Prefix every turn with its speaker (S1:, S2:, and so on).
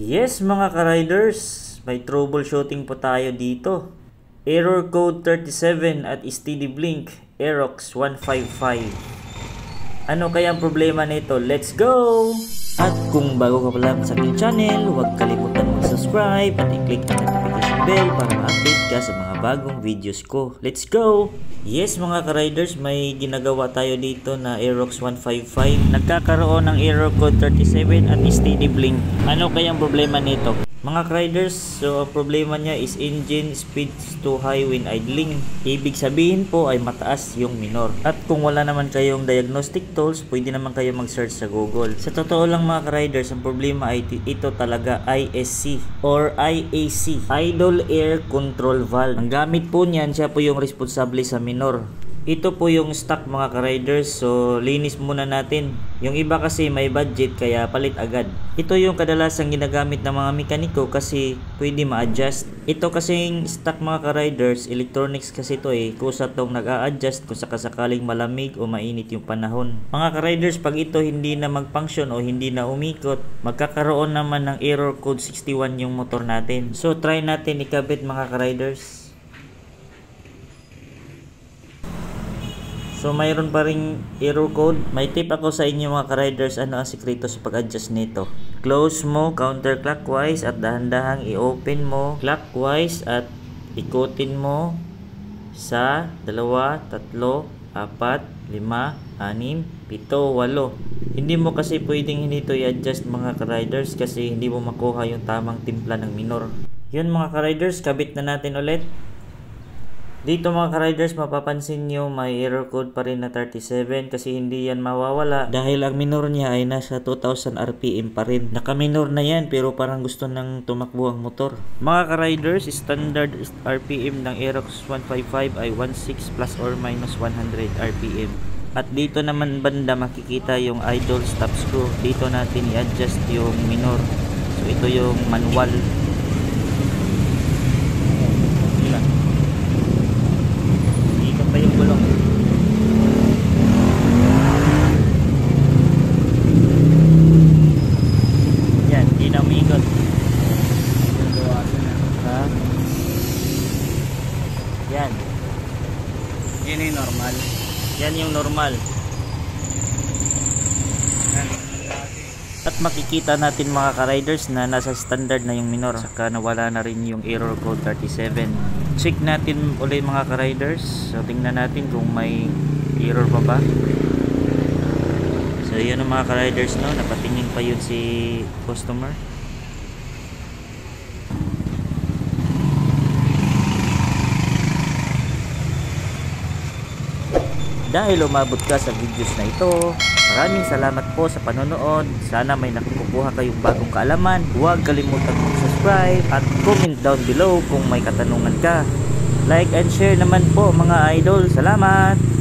S1: Yes mga ka-riders, may troubleshooting po tayo dito. Error code 37 at steady blink, Aerox 155. Ano kaya ang problema nito? Let's go! At kung bago ka pa lang sa aking channel, huwag kalimutan mag-subscribe at i-click ang notification bell para ma-update ka sa mga bagong videos ko. Let's go! Yes mga ka-riders, may ginagawa tayo dito na Aerox 155. Nagkakaroon ng error code 37 at steady blink. Ano kaya ang problema nito? Mga ka-riders, so problema niya is engine speeds too high when idling. Ibig sabihin po ay mataas yung minor. At kung wala naman kayong diagnostic tools, pwede naman kayo mag-search sa Google. Sa totoo lang mga ka-riders, ang problema ay ito talaga ISC or IAC, Idle Air Control Valve. Ang gamit po niyan, siya po yung responsable sa minor. Ito po yung stock mga ka-riders, so linis muna natin. Yung iba kasi may budget kaya palit agad. Ito yung kadalasang ginagamit ng mga mekaniko kasi pwede ma-adjust. Ito kasing stock mga ka-riders, electronics kasi ito kusa tong nag-a-adjust kung sakasakaling malamig o mainit yung panahon. Mga ka-riders, pag ito hindi na mag-function o hindi na umikot, magkakaroon naman ng error code 61 yung motor natin. So try natin ikabit mga ka-riders. So mayroon pa ring error code. May tip ako sa inyo mga ka-riders, ano ang sikreto sa pag-adjust nito. Close mo counterclockwise at dahan-dahang i-open mo clockwise at ikutin mo sa 2, 3, 4, 5, 6, 7, 8. Hindi mo kasi pwedeng hindi ito i-adjust mga ka-riders kasi hindi mo makuha yung tamang timpla ng minor. Yun mga ka-riders, kabit na natin ulit. Dito mga ka-riders, mapapansin nyo may error code pa rin na 37 kasi hindi yan mawawala dahil ang minor niya ay nasa 2000 RPM pa rin. Naka-minor na yan pero parang gusto nang tumakbo ang motor. Mga ka-riders, standard RPM ng Aerox 155 ay 16 plus or minus 100 RPM. At dito naman banda makikita yung idle stop screw. Dito natin i-adjust yung minor. So ito yung manual. Pa yung gulong. Yan, hindi na umiikot. Ha? Yan.
S2: Yan yung normal.
S1: Yan yung normal. At makikita natin mga ka-riders na nasa standard na yung minor. Saka nawala na rin yung error code 37. Check natin ulit mga ka-riders. So tingnan natin kung may error pa ba. So yun ang mga ka-riders, no? Napatingin pa yun si customer. Dahil umabot ka sa videos na ito, maraming salamat po sa panonood. Sana may nakukuha kayong bagong kaalaman. Huwag kalimutan mag-subscribe at comment down below kung may katanungan ka. Like and share naman po mga idol. Salamat!